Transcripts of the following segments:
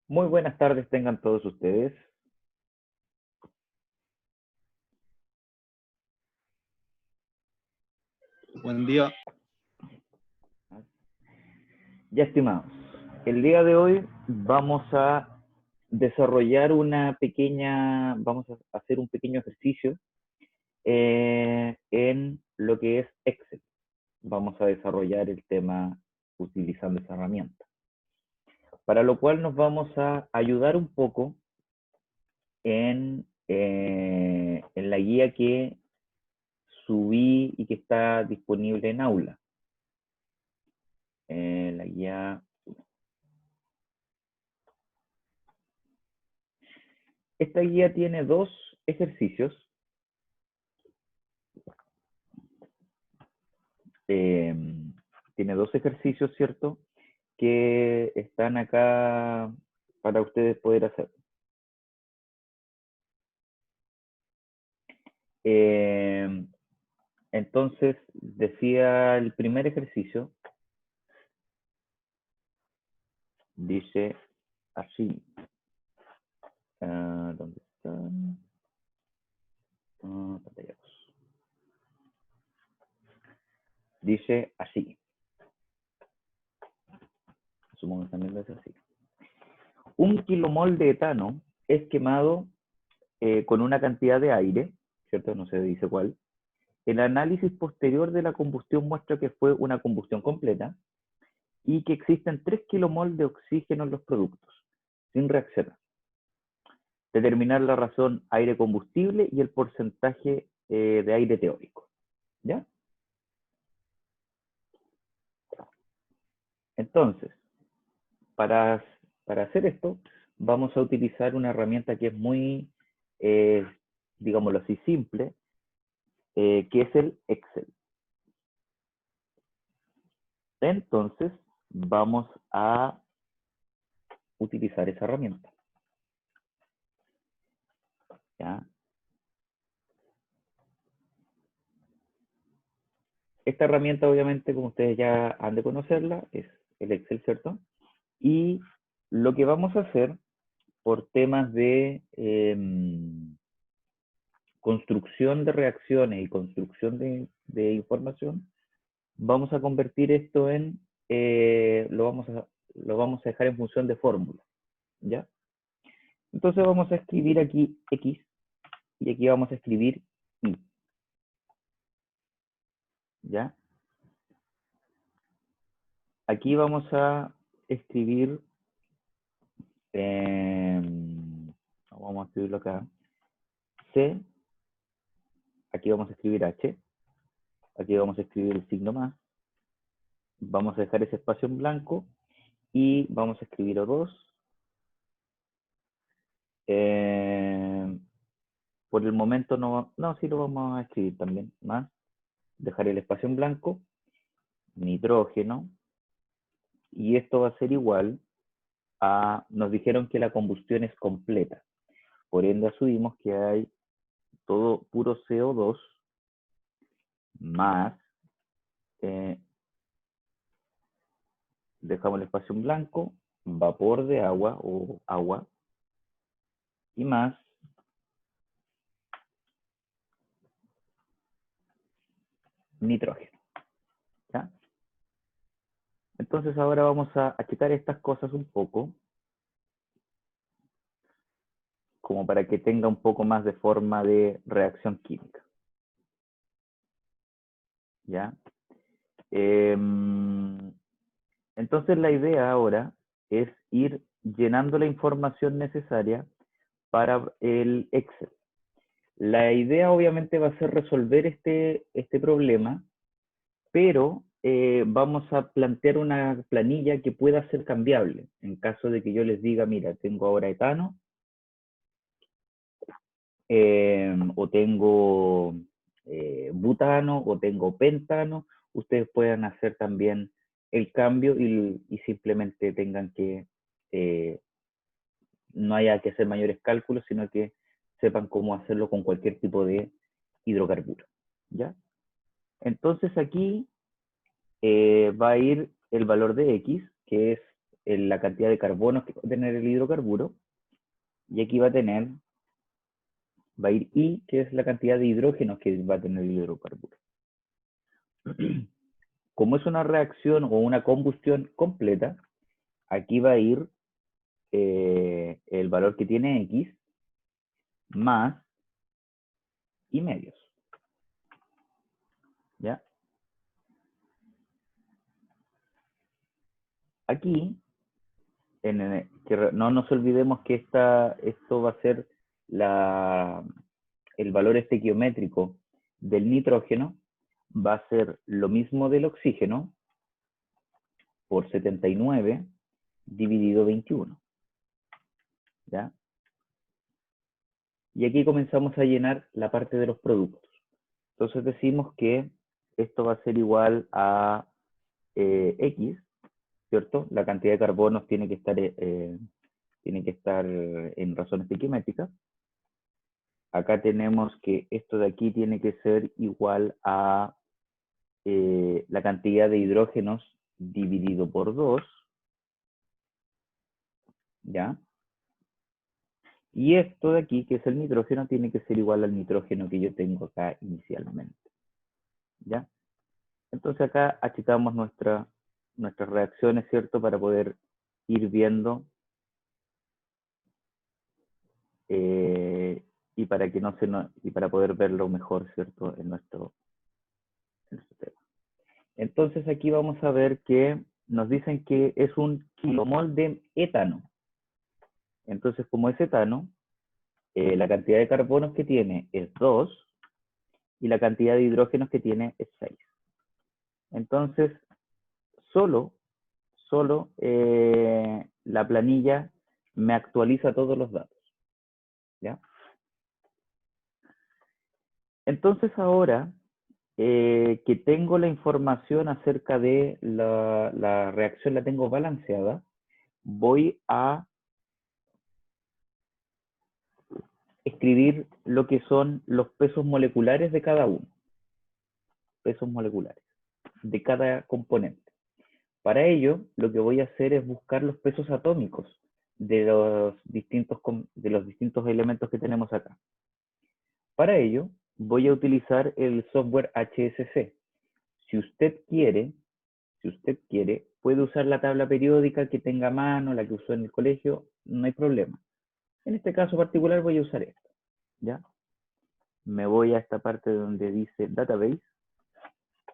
Muy buenas tardes tengan todos ustedes. Buen día. Ya estimados, el día de hoy vamos a desarrollar vamos a hacer un pequeño ejercicio en lo que es Excel. Vamos a desarrollar el tema utilizando esa herramienta. Para lo cual nos vamos a ayudar un poco en la guía que subí y que está disponible en aula. La guía. Esta guía tiene dos ejercicios. Tiene dos ejercicios, ¿cierto? Que están acá para ustedes poder hacer. Entonces, decía el primer ejercicio, dice así. ¿Dónde están? Pantalla 2. Dice así. Supongo que también lo dice así. Un kilomol de etano es quemado con una cantidad de aire, ¿cierto? No se dice cuál. El análisis posterior de la combustión muestra que fue una combustión completa y que existen 3 kilomol de oxígeno en los productos, sin reaccionar. Determinar la razón aire combustible y el porcentaje de aire teórico. ¿Ya? Entonces, para hacer esto, vamos a utilizar una herramienta que es muy, digámoslo así, simple, que es el Excel. Entonces, vamos a utilizar esa herramienta. ¿Ya? Esta herramienta, obviamente, como ustedes ya han de conocerla, es el Excel, ¿cierto? Y lo que vamos a hacer por temas de construcción de reacciones y construcción de información, vamos a convertir esto en, lo vamos a dejar en función de fórmula, ¿ya? Entonces vamos a escribir aquí X y aquí vamos a escribir Y, ¿ya? Aquí vamos a escribir, vamos a escribirlo acá, C, aquí vamos a escribir H, aquí vamos a escribir el signo más, vamos a dejar ese espacio en blanco y vamos a escribir O2. Por el momento no, sí lo vamos a escribir también, más, dejar el espacio en blanco, nitrógeno, y esto va a ser igual a, nos dijeron que la combustión es completa, por ende asumimos que hay todo puro CO2 más, dejamos el espacio en blanco, vapor de agua o agua, y más nitrógeno. ¿Ya? Entonces ahora vamos a achicar estas cosas un poco, como para que tenga un poco más de forma de reacción química. ¿Ya? Entonces la idea ahora es ir llenando la información necesaria para el Excel. La idea obviamente va a ser resolver este problema, pero vamos a plantear una planilla que pueda ser cambiable. En caso de que yo les diga, mira, tengo ahora etano, o tengo butano, o tengo pentano, ustedes puedan hacer también el cambio y simplemente tengan que, no haya que hacer mayores cálculos, sino que sepan cómo hacerlo con cualquier tipo de hidrocarburo. ¿Ya? Entonces aquí va a ir el valor de X, que es la cantidad de carbonos que va a tener el hidrocarburo, y aquí va a ir I, que es la cantidad de hidrógenos que va a tener el hidrocarburo. Como es una reacción o una combustión completa, aquí va a ir el valor que tiene X más y medios. ¿Ya? Aquí, que no nos olvidemos que esto va a ser el valor estequiométrico del nitrógeno, va a ser lo mismo del oxígeno por 79 dividido 21. ¿Ya? Y aquí comenzamos a llenar la parte de los productos. Entonces decimos que esto va a ser igual a X, ¿cierto? La cantidad de carbonos tiene que estar en razones estequiométricas. Acá tenemos que esto de aquí tiene que ser igual a la cantidad de hidrógenos dividido por 2, ¿ya? Y esto de aquí, que es el nitrógeno, tiene que ser igual al nitrógeno que yo tengo acá inicialmente, ¿ya? Entonces acá achicamos nuestras reacciones, ¿cierto? Para poder ir viendo y para que no se nos, y para poder verlo mejor, ¿cierto? En nuestro tema. Entonces aquí vamos a ver que nos dicen que es un kilomol de etano. Entonces, como es etano, la cantidad de carbonos que tiene es 2 y la cantidad de hidrógenos que tiene es 6. Entonces, solo la planilla me actualiza todos los datos. ¿Ya? Entonces ahora que tengo la información acerca de la reacción, la tengo balanceada, voy a escribir lo que son los pesos moleculares de cada uno. Pesos moleculares de cada componente. Para ello, lo que voy a hacer es buscar los pesos atómicos de los distintos elementos que tenemos acá. Para ello, voy a utilizar el software HSC. Si usted quiere, puede usar la tabla periódica que tenga a mano, la que usó en el colegio, no hay problema. En este caso particular voy a usar esta, ¿ya? Me voy a esta parte donde dice Database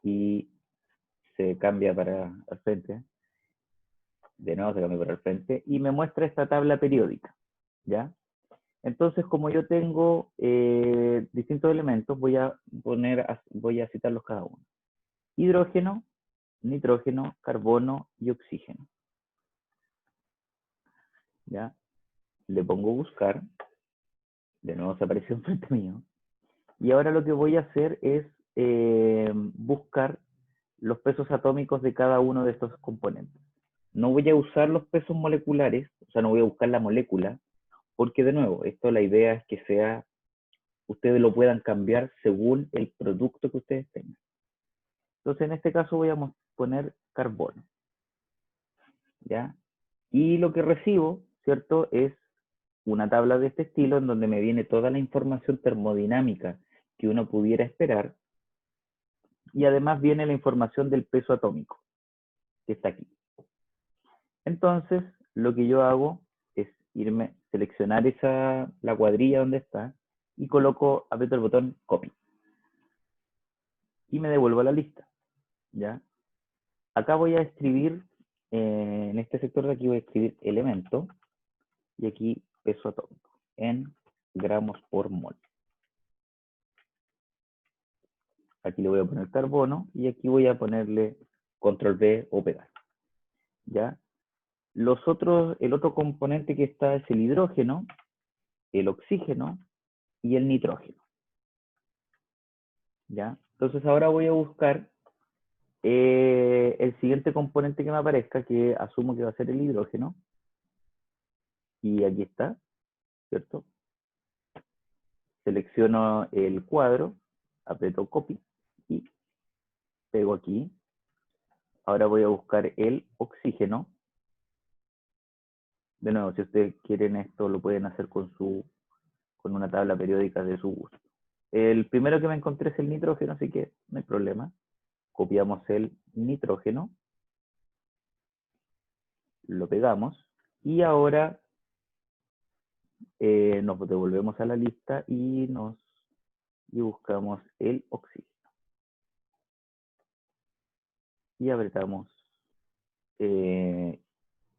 y se cambia para el frente. De nuevo se cambia para el frente y me muestra esta tabla periódica, ¿ya? Entonces, como yo tengo distintos elementos, voy a citarlos cada uno. Hidrógeno, nitrógeno, carbono y oxígeno. ¿Ya? Le pongo buscar, de nuevo se apareció enfrente mío, y ahora lo que voy a hacer es buscar los pesos atómicos de cada uno de estos componentes. No voy a usar los pesos moleculares, o sea, no voy a buscar la molécula, porque de nuevo, la idea es que ustedes lo puedan cambiar según el producto que ustedes tengan. Entonces, en este caso voy a poner carbono, ¿ya? Y lo que recibo, ¿cierto? Es una tabla de este estilo en donde me viene toda la información termodinámica que uno pudiera esperar y además viene la información del peso atómico que está aquí. Entonces, lo que yo hago es seleccionar la cuadrilla donde está y aprieto el botón copy y me devuelvo a la lista, ¿ya? Acá voy a escribir, en este sector de aquí voy a escribir elemento y aquí peso atómico en gramos por mol. Aquí le voy a poner carbono y aquí voy a ponerle control V o pegar. ¿Ya? El otro componente que está es el hidrógeno, el oxígeno y el nitrógeno. ¿Ya? Entonces ahora voy a buscar el siguiente componente que me aparezca, que asumo que va a ser el hidrógeno. Y aquí está, ¿cierto? Selecciono el cuadro, aprieto copy y pego aquí. Ahora voy a buscar el oxígeno De nuevo, si ustedes quieren esto, lo pueden hacer con una tabla periódica de su gusto. El primero que me encontré es el nitrógeno, así que no hay problema. Copiamos el nitrógeno, lo pegamos y ahora nos devolvemos a la lista y buscamos el oxígeno. Y apretamos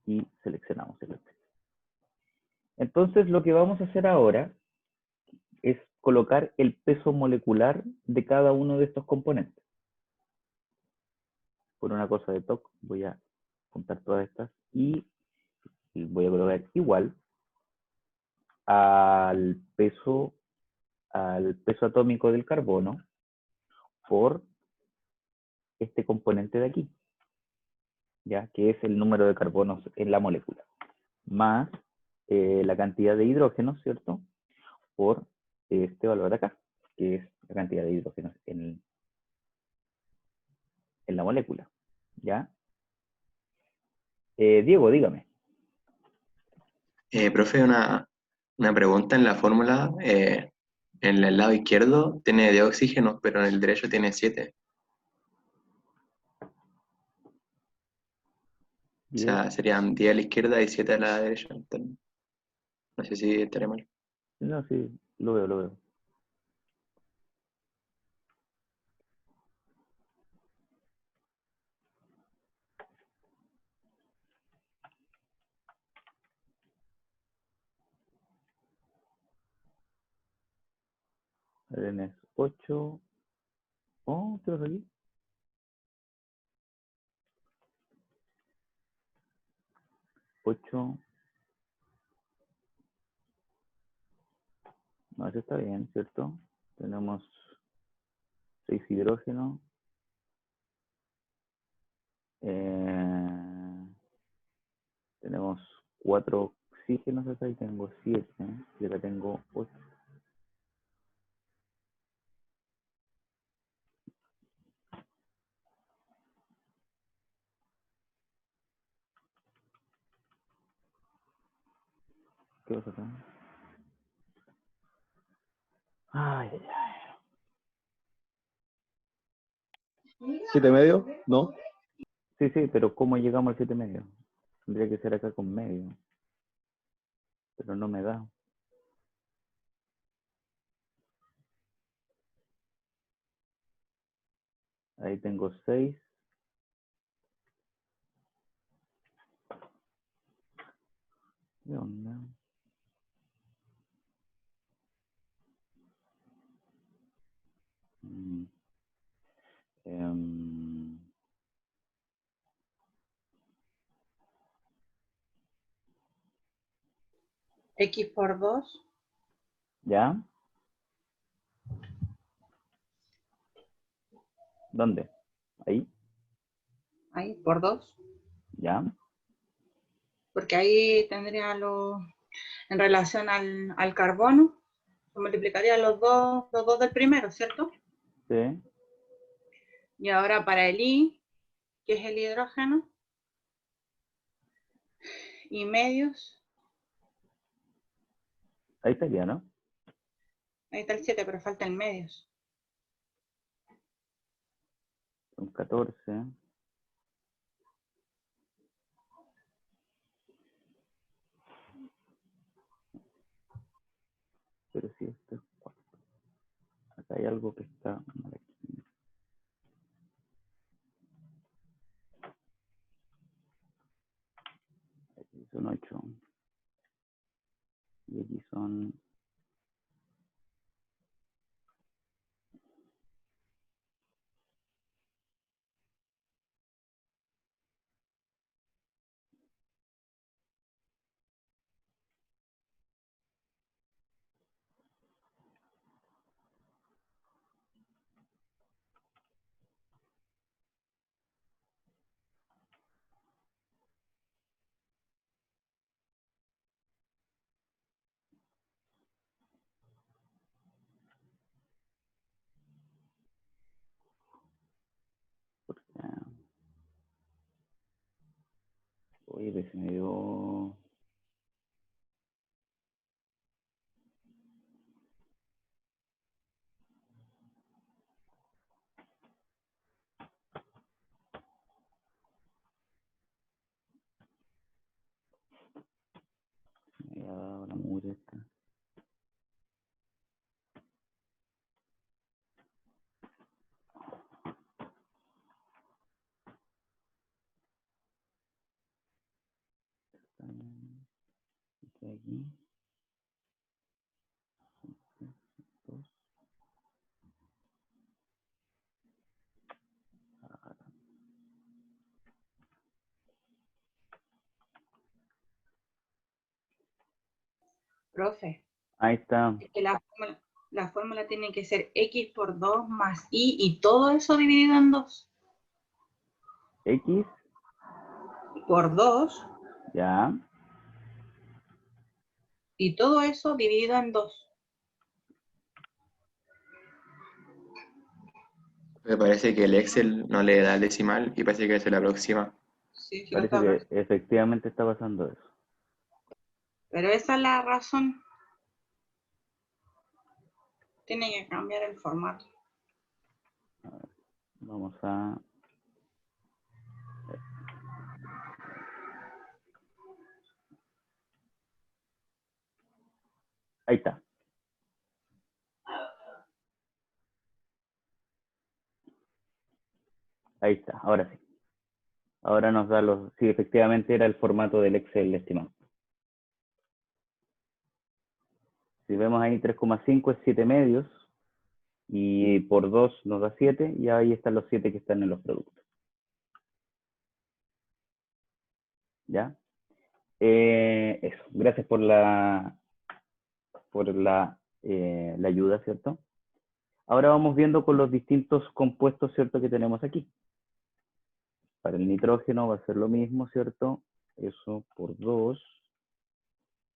y seleccionamos el oxígeno. Entonces lo que vamos a hacer ahora es colocar el peso molecular de cada uno de estos componentes. Por una cosa de TOC voy a juntar todas estas y voy a colocar igual al peso atómico del carbono por este componente de aquí, ya que es el número de carbonos en la molécula, más la cantidad de hidrógeno, ¿cierto? Por este valor de acá, que es la cantidad de hidrógeno en la molécula, ¿ya? Diego, dígame. Profe, una pregunta en la fórmula. En el lado izquierdo tiene de oxígeno, pero en el derecho tiene 7. O 10. sea, serían 10 a la izquierda y 7 a la derecha. No sé si estaré mal. No, sí, lo veo, lo veo. Es 8. Oh, ¿qué pasa aquí? 8. No, eso está bien, ¿cierto? Tenemos 6 hidrógenos. Tenemos 4 oxígenos acá y tengo 7. Y acá tengo 8. ¿Qué pasa acá? Ay, ay, ay. ¿Siete medio? ¿No? Sí, sí, pero ¿cómo llegamos al 7 medio? Tendría que ser acá con medio, pero no me da. Ahí tengo 6. ¿Qué onda? Mm, em, X por 2. ¿Ya? ¿Dónde? Ahí, Ahí, por 2. ¿ya? Porque ahí tendría en relación al carbono, se multiplicaría los dos del primero, ¿cierto? Sí. Y ahora para el I, que es el hidrógeno, y medios, Ahí estaría, ¿no? ahí está el 7, pero falta el medios. Son 14. Pero sí, esto es 4. Acá hay algo que está mal aquí. Aquí son 8. Y aquí son... Oye, que se me dio... mureta. Aquí. Profe, Ahí está. es que la fórmula tiene que ser x por 2 más y todo eso dividido en 2. X, Por 2 ya. y todo eso dividido en 2. Me parece que el Excel no le da el decimal y parece que se le aproxima. Sí, sí, Parece que efectivamente está pasando eso. pero esa es la razón. Tiene que cambiar el formato. Vamos a... Ahí está. Ahí está, ahora sí. Ahora nos da los... Sí, efectivamente era el formato del Excel estimado. Si vemos ahí 3,5 es 7 medios. Y por 2 nos da 7. Y ahí están los 7 que están en los productos. ¿Ya? Eso. Gracias por la ayuda, ¿cierto? Ahora vamos viendo con los distintos compuestos, ¿cierto? Que tenemos aquí. Para el nitrógeno va a ser lo mismo, ¿cierto? Eso por 2.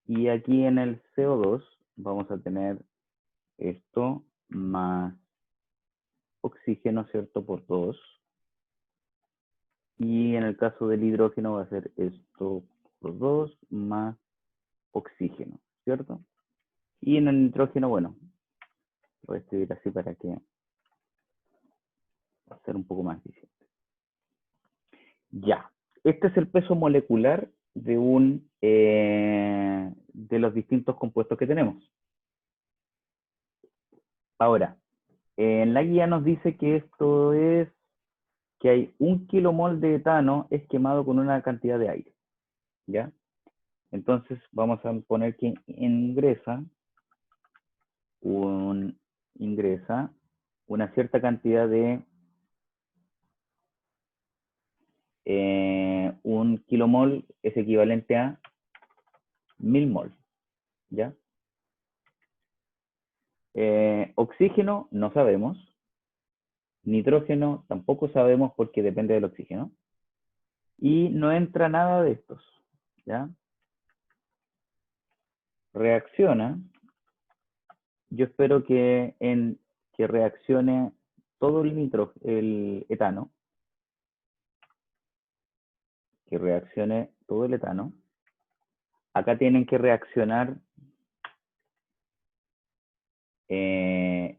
Y aquí en el CO2 vamos a tener esto más oxígeno, ¿cierto? Por 2. Y en el caso del hidrógeno va a ser esto por 2 más oxígeno, ¿cierto? Y en el nitrógeno, bueno, lo voy a escribir así para que va a ser un poco más difícil. Ya, este es el peso molecular de de los distintos compuestos que tenemos. Ahora, en la guía nos dice que esto es que hay 1 kilomol de etano es quemado con una cantidad de aire, ¿ya? Entonces vamos a poner que ingresa una cierta cantidad de 1 kilomol es equivalente a 1000 mol, ¿ya? Oxígeno no sabemos, nitrógeno tampoco sabemos porque depende del oxígeno, y no entra nada de estos, ¿ya? Reacciona, yo espero que reaccione todo el etano, que reaccione todo el etano. Acá tienen que reaccionar 1000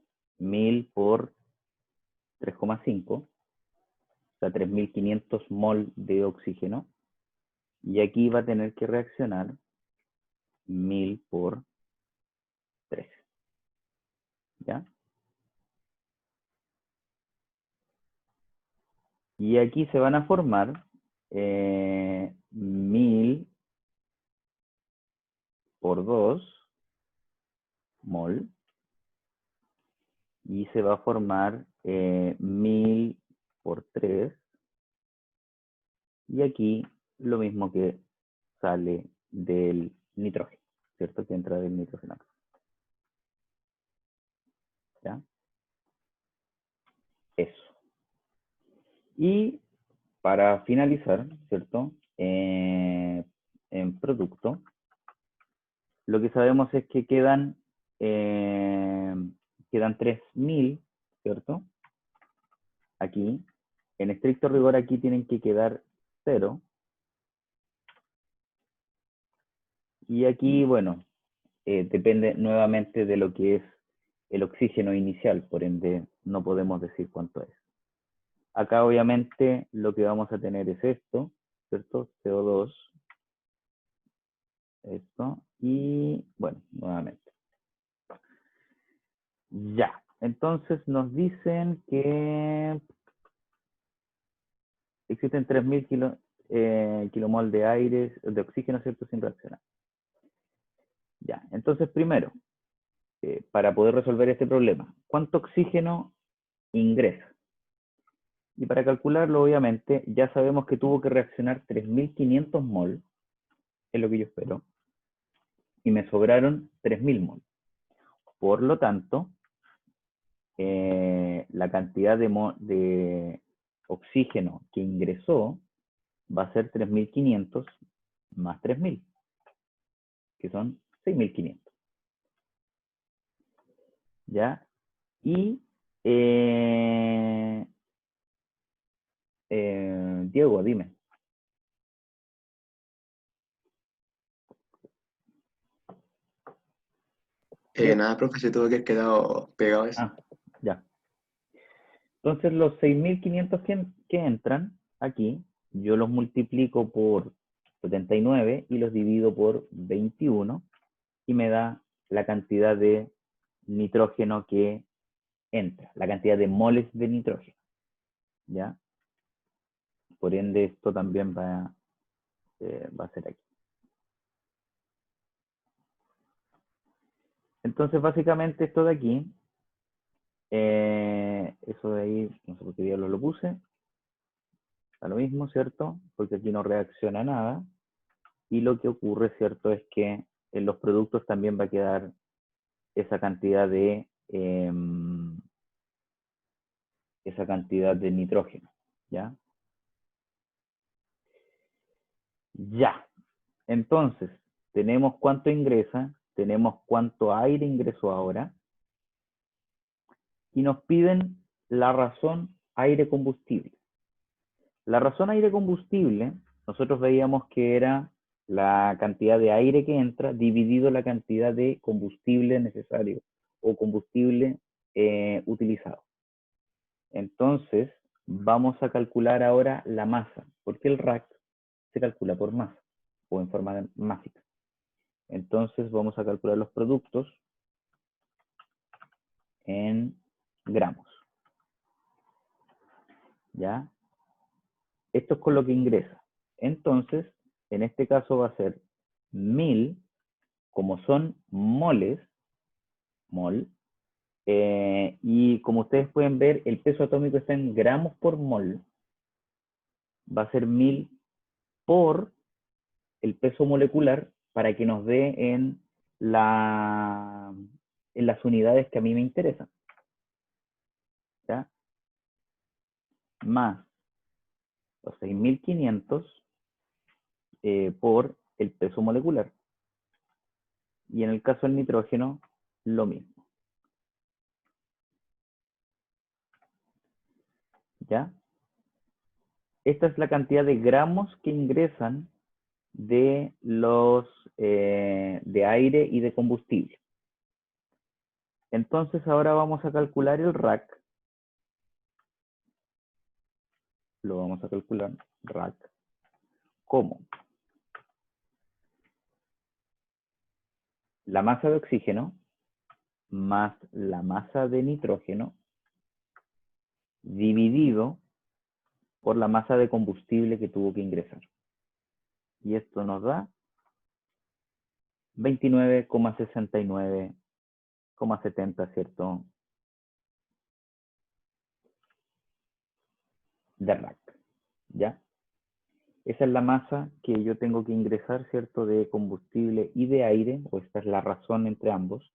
por 3,5, o sea, 3500 mol de oxígeno. Y aquí va a tener que reaccionar 1000 por 3. ¿Ya? Y aquí se van a formar 1000 por 2 mol. Y se va a formar 1000 por 3. Y aquí lo mismo que sale del nitrógeno, ¿cierto? Que entra del nitrógeno. ¿Ya? Eso. Y para finalizar, ¿cierto? En producto, lo que sabemos es que quedan 3000, ¿cierto? Aquí, en estricto rigor, aquí tienen que quedar 0. Y aquí, bueno, depende nuevamente de lo que es el oxígeno inicial, por ende no podemos decir cuánto es. Acá obviamente lo que vamos a tener es esto, ¿cierto? CO2, esto, y Y bueno, nuevamente. Ya, entonces nos dicen que existen 3000 kilomol de aire, de oxígeno, ¿cierto? Sin reaccionar. Ya, entonces primero, para poder resolver este problema, ¿cuánto oxígeno ingresa? Y para calcularlo, obviamente, ya sabemos que tuvo que reaccionar 3500 mol, es lo que yo espero, y me sobraron 3000 mol. Por lo tanto, la cantidad de oxígeno que ingresó va a ser 3500 más 3000, que son 6500. ¿Ya? Y Diego, dime. Nada, profe, se tuvo que haber quedado pegado eso. Ah, ya. Entonces los 6500 que entran aquí, yo los multiplico por 79 y los divido por 21 y me da la cantidad de nitrógeno que entra, la cantidad de moles de nitrógeno. ¿Ya? Por ende, esto también va a ser aquí. Entonces, básicamente esto de aquí, eso de ahí, no sé por qué diablos lo puse, está lo mismo, ¿cierto? Porque aquí no reacciona nada. Y lo que ocurre, ¿cierto? Es que en los productos también va a quedar esa cantidad de nitrógeno, ¿ya? Ya. Entonces, tenemos cuánto ingresa, tenemos cuánto aire ingresó ahora, y nos piden la razón aire-combustible. La razón aire-combustible, nosotros veíamos que era la cantidad de aire que entra dividido la cantidad de combustible necesario o combustible utilizado. Entonces, vamos a calcular ahora la masa, porque el rack se calcula por masa o en forma másica. Entonces, vamos a calcular los productos en gramos. ¿Ya? Esto es con lo que ingresa. Entonces, en este caso va a ser 1000, como son moles, mol, y como ustedes pueden ver, el peso atómico está en gramos por mol, va a ser 1000 por el peso molecular para que nos dé en las unidades que a mí me interesan. ¿Ya? Más los 6500 por el peso molecular. Y en el caso del nitrógeno, lo mismo. ¿Ya? Esta es la cantidad de gramos que ingresan de los de aire y de combustible. Entonces ahora vamos a calcular el rack. Lo vamos a calcular, rack, como la masa de oxígeno más la masa de nitrógeno dividido por la masa de combustible que tuvo que ingresar. Y esto nos da 29,69,70, ¿cierto? De rack, ¿ya? Esa es la masa que yo tengo que ingresar, ¿cierto? De combustible y de aire, o esta es la razón entre ambos,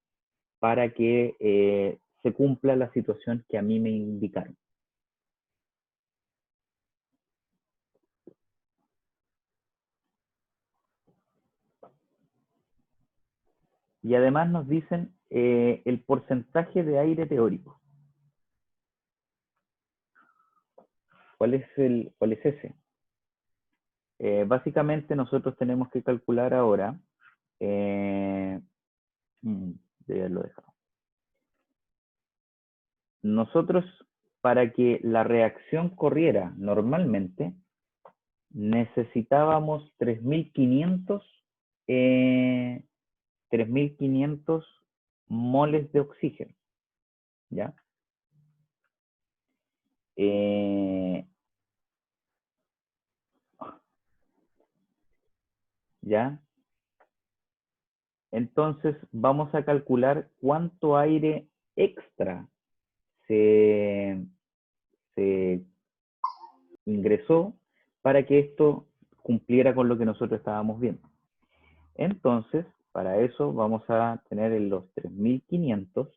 para que se cumpla la situación que a mí me indicaron. Y además nos dicen el porcentaje de aire teórico. ¿Cuál es ese? Básicamente nosotros tenemos que calcular ahora, de haberlo dejado. Nosotros, para que la reacción corriera normalmente, necesitábamos 3500 3.500 moles de oxígeno, ¿ya? ¿Ya? Entonces vamos a calcular cuánto aire extra se ingresó para que esto cumpliera con lo que nosotros estábamos viendo. Entonces, para eso vamos a tener en los 3.500,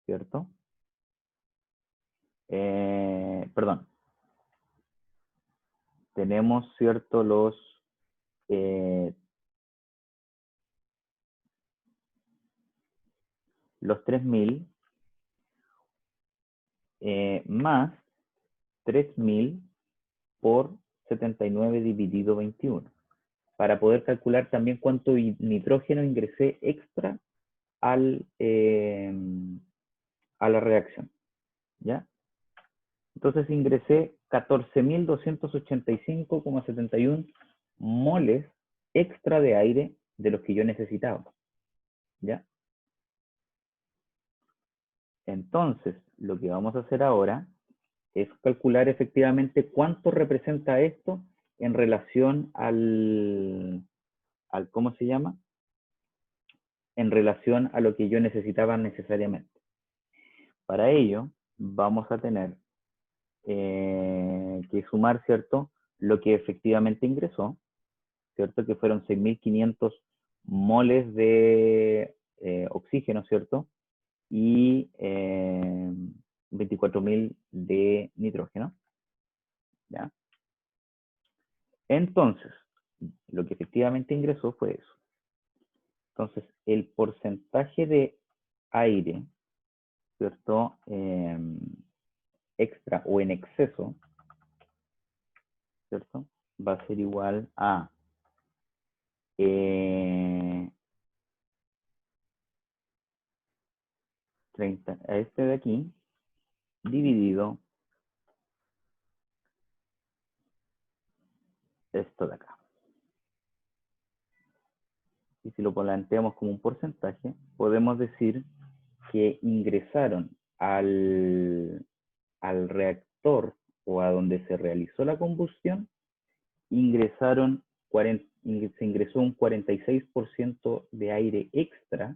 ¿cierto? Perdón. Tenemos, ¿cierto? Los 3.000 más 3.000 por 79 dividido 21, para poder calcular también cuánto nitrógeno ingresé extra a la reacción, ¿ya? Entonces ingresé 14.285,71 moles extra de aire de los que yo necesitaba, ¿ya? Entonces, lo que vamos a hacer ahora es calcular efectivamente cuánto representa esto en relación al ¿cómo se llama? En relación a lo que yo necesitaba necesariamente. Para ello, vamos a tener que sumar, ¿cierto? Lo que efectivamente ingresó, ¿cierto? Que fueron 6.500 moles de oxígeno, ¿cierto? Y 24.000 de nitrógeno, ¿ya? Entonces, lo que efectivamente ingresó fue eso. Entonces, el porcentaje de aire, ¿cierto? Extra o en exceso, ¿cierto? Va a ser igual a 30, a este de aquí, dividido esto de acá. Y si lo planteamos como un porcentaje, podemos decir que ingresaron al reactor o a donde se realizó la combustión, se ingresó un 46% de aire extra,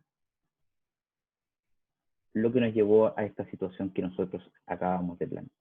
lo que nos llevó a esta situación que nosotros acabamos de plantear.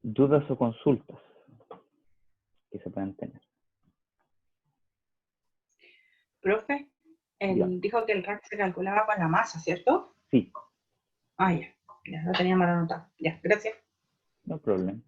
¿Dudas o consultas que se puedan tener? Profe, dijo que el rack se calculaba con la masa, ¿cierto? Sí. Ah, ya lo tenía mal anotado. Ya, gracias. No problema.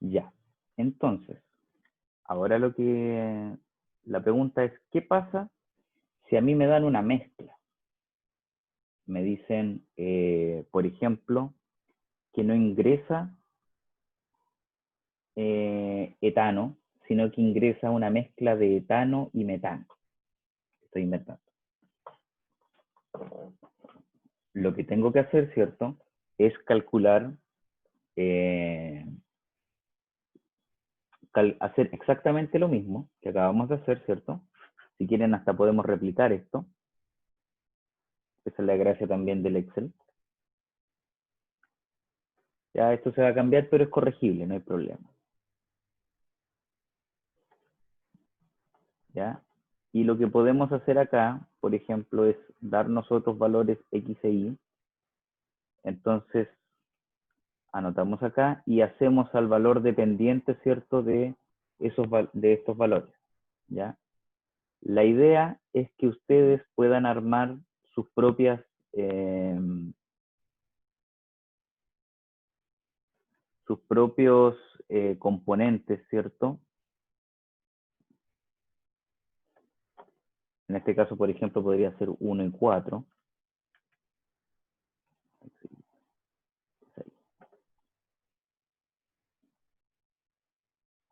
Ya. Entonces, ahora la pregunta es, ¿qué pasa si a mí me dan una mezcla? Me dicen, por ejemplo, que no ingresa etano, sino que ingresa una mezcla de etano y metano. Estoy inventando. Lo que tengo que hacer, ¿cierto? Es calcular, hacer exactamente lo mismo que acabamos de hacer, ¿cierto? Si quieren, hasta podemos replicar esto. Esa es la gracia también del Excel. Ya esto se va a cambiar, pero es corregible, no hay problema. ¿Ya? Y lo que podemos hacer acá, por ejemplo, es dar nosotros valores X e Y. Entonces, anotamos acá y hacemos al valor dependiente, ¿cierto?, de estos valores, ¿ya? La idea es que ustedes puedan armar sus propias componentes, ¿cierto? En este caso, por ejemplo, podría ser 1 y 4.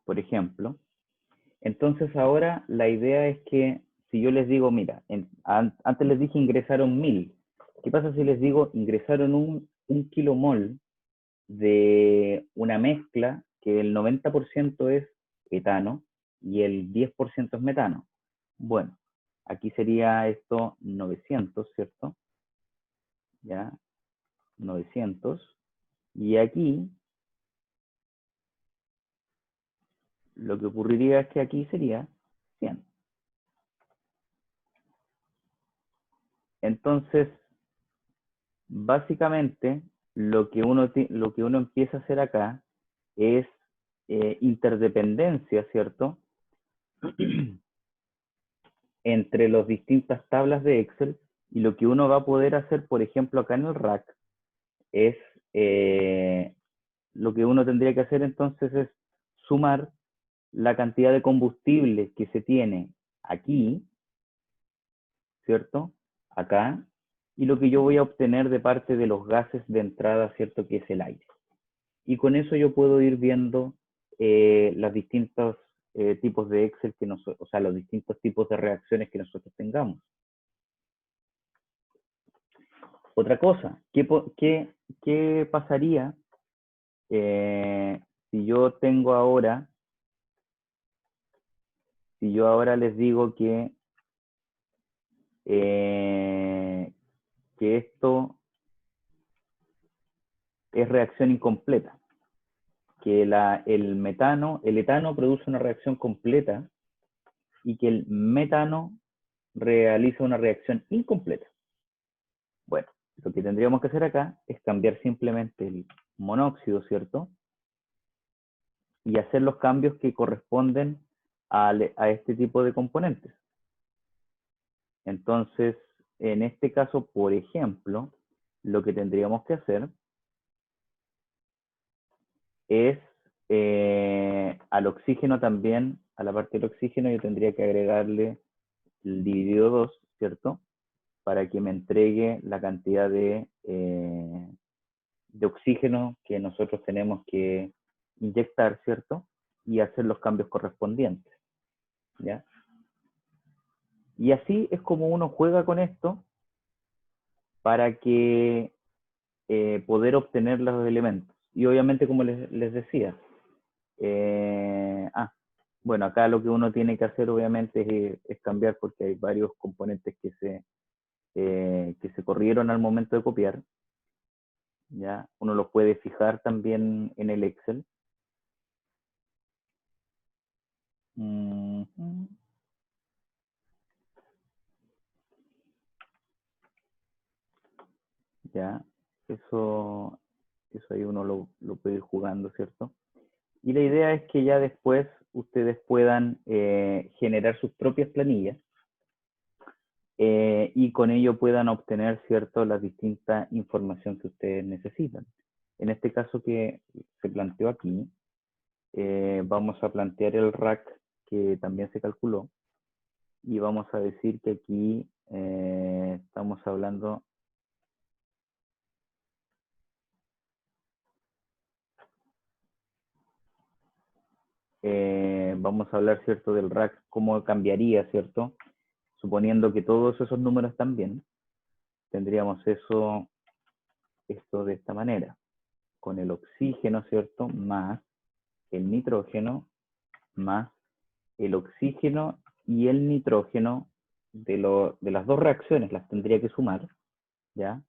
Por ejemplo. Entonces ahora la idea es que si yo les digo, mira, antes les dije ingresaron 1000. ¿Qué pasa si les digo ingresaron un kilomol de una mezcla que el 90% es etano y el 10% es metano? Bueno, aquí sería esto 900, ¿cierto? Ya, 900. Y aquí lo que ocurriría es que aquí sería 100. Entonces, básicamente, lo que uno empieza a hacer acá es interdependencia, ¿cierto? Entre las distintas tablas de Excel, y lo que uno va a poder hacer, por ejemplo, acá en el rack, es, lo que uno tendría que hacer entonces es sumar la cantidad de combustible que se tiene aquí, ¿cierto? Acá, y lo que yo voy a obtener de parte de los gases de entrada, ¿cierto? Que es el aire. Y con eso yo puedo ir viendo los distintos tipos de Excel o sea, los distintos tipos de reacciones que nosotros tengamos. Otra cosa, ¿qué pasaría si yo tengo ahora, si yo ahora les digo que esto es reacción incompleta? Que el etano produce una reacción completa y que el metano realiza una reacción incompleta. Bueno, lo que tendríamos que hacer acá es cambiar simplemente el monóxido, ¿cierto? Y hacer los cambios que corresponden a este tipo de componentes. Entonces, en este caso, por ejemplo, lo que tendríamos que hacer es al oxígeno también, a la parte del oxígeno, yo tendría que agregarle el dividido 2, ¿cierto? Para que me entregue la cantidad de oxígeno que nosotros tenemos que inyectar, ¿cierto? Y hacer los cambios correspondientes, ¿ya? Y así es como uno juega con esto para que poder obtener los elementos. Y obviamente, como les decía, bueno, acá lo que uno tiene que hacer obviamente es cambiar, porque hay varios componentes que se corrieron al momento de copiar. ¿Ya? Uno lo puede fijar también en el Excel. Ya, eso ahí uno lo puede ir jugando, ¿cierto? Y la idea es que ya después ustedes puedan generar sus propias planillas y con ello puedan obtener, ¿cierto?, la distinta información que ustedes necesitan. En este caso que se planteó aquí, vamos a plantear el rack que también se calculó y vamos a decir que aquí estamos hablando vamos a hablar, ¿cierto?, del rack, cómo cambiaría, ¿cierto? Suponiendo que todos esos números también, tendríamos esto de esta manera, con el oxígeno, ¿cierto?, más el nitrógeno, más el oxígeno y el nitrógeno de las dos reacciones, las tendría que sumar, ¿ya?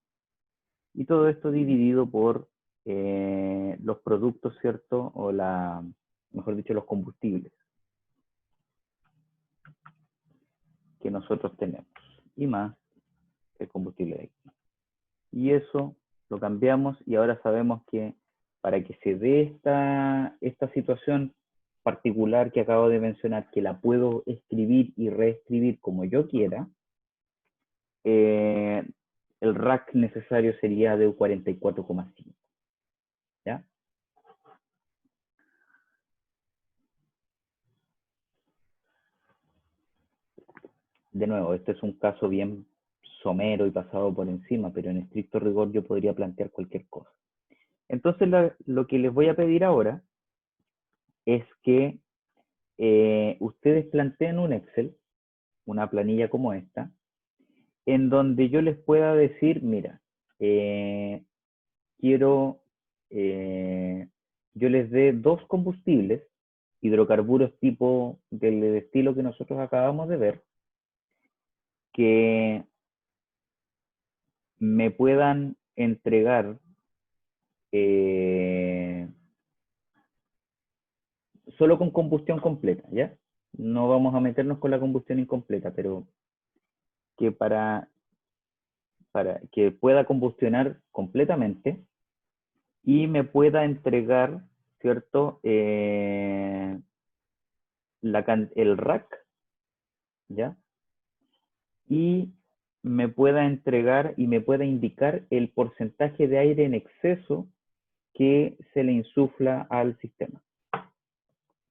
Y todo esto dividido por los productos, ¿cierto?, o mejor dicho, los combustibles. nosotros tenemos, y más el combustible de aquí. Y eso lo cambiamos y ahora sabemos que para que se dé esta situación particular que acabo de mencionar, que la puedo escribir y reescribir como yo quiera, el rack necesario sería de 44,5. ¿Ya? De nuevo, este es un caso bien somero y pasado por encima, pero en estricto rigor yo podría plantear cualquier cosa. Entonces, lo que les voy a pedir ahora es que ustedes planteen un Excel, una planilla como esta, en donde yo les pueda decir, mira, quiero, yo les dé 2 combustibles, hidrocarburos tipo del estilo que nosotros acabamos de ver, que me puedan entregar solo con combustión completa, ¿ya? No vamos a meternos con la combustión incompleta, pero que para que pueda combustionar completamente y me pueda entregar, ¿cierto? El rack, ¿ya? Y me pueda entregar y me pueda indicar el porcentaje de aire en exceso que se le insufla al sistema,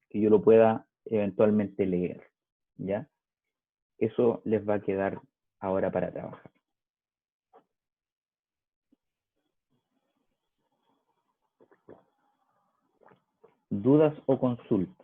que yo lo pueda eventualmente leer, ¿ya? Eso les va a quedar ahora para trabajar. ¿Dudas o consultas?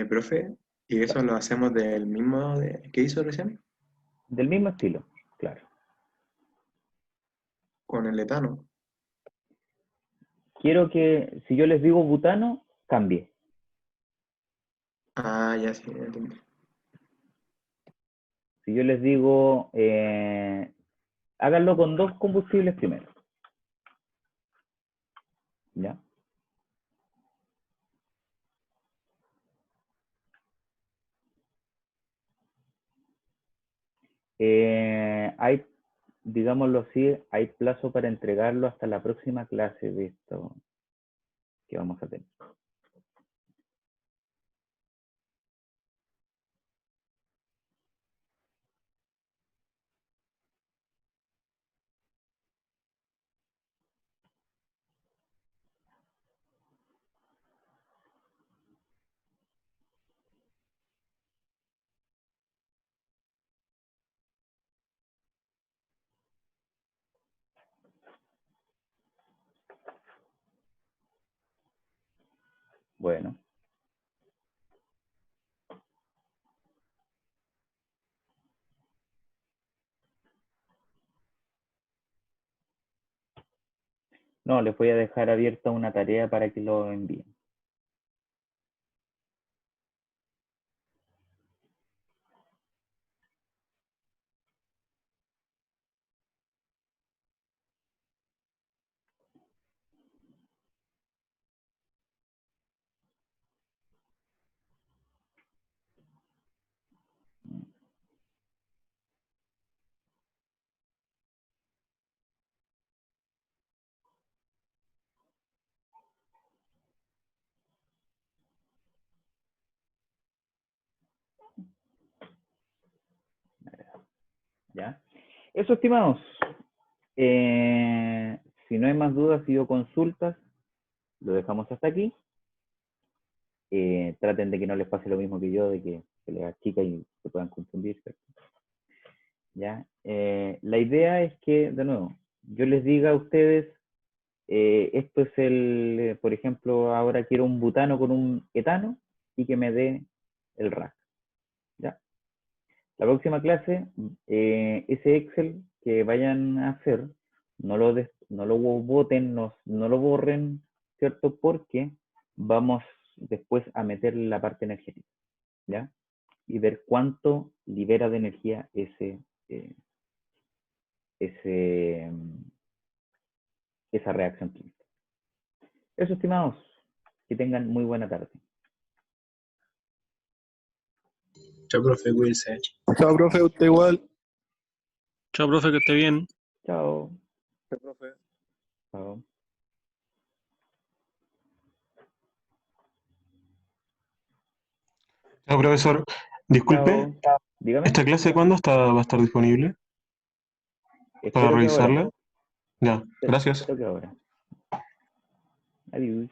Profe, ¿y eso lo hacemos del mismo que hizo recién? Del mismo estilo, claro. Con el etano. Quiero que, si yo les digo butano, cambie. Ah, ya sí, entendí. Si yo les digo, háganlo con 2 combustibles primero. ¿Ya? Hay, digámoslo así, hay plazo para entregarlo hasta la próxima clase de esto que vamos a tener. Bueno. No, les voy a dejar abierta una tarea para que lo envíen. ¿Ya? Eso, estimados. Si no hay más dudas y o consultas, lo dejamos hasta aquí. Traten de que no les pase lo mismo que yo, de que se les achica y se puedan confundir, ¿cierto? ¿Ya? La idea es que, de nuevo, yo les diga a ustedes, esto es por ejemplo, ahora quiero un butano con un etano y que me dé el rack. ¿Ya? La próxima clase, ese Excel que vayan a hacer, no lo boten, no lo borren, ¿cierto? Porque vamos después a meterle la parte energética, ¿ya? Y ver cuánto libera de energía esa reacción química. Eso, estimados, que tengan muy buena tarde. Chao, profe, cuídense. Chao, profe, usted igual. Chao, profe, que esté bien. Chao. Chao, profe. Chao. Chao, profesor. Disculpe, Chao. Dígame. ¿esta clase cuándo va a estar disponible para Espero que ahora. revisarla? Ya, gracias. Espero que ahora. Adiós.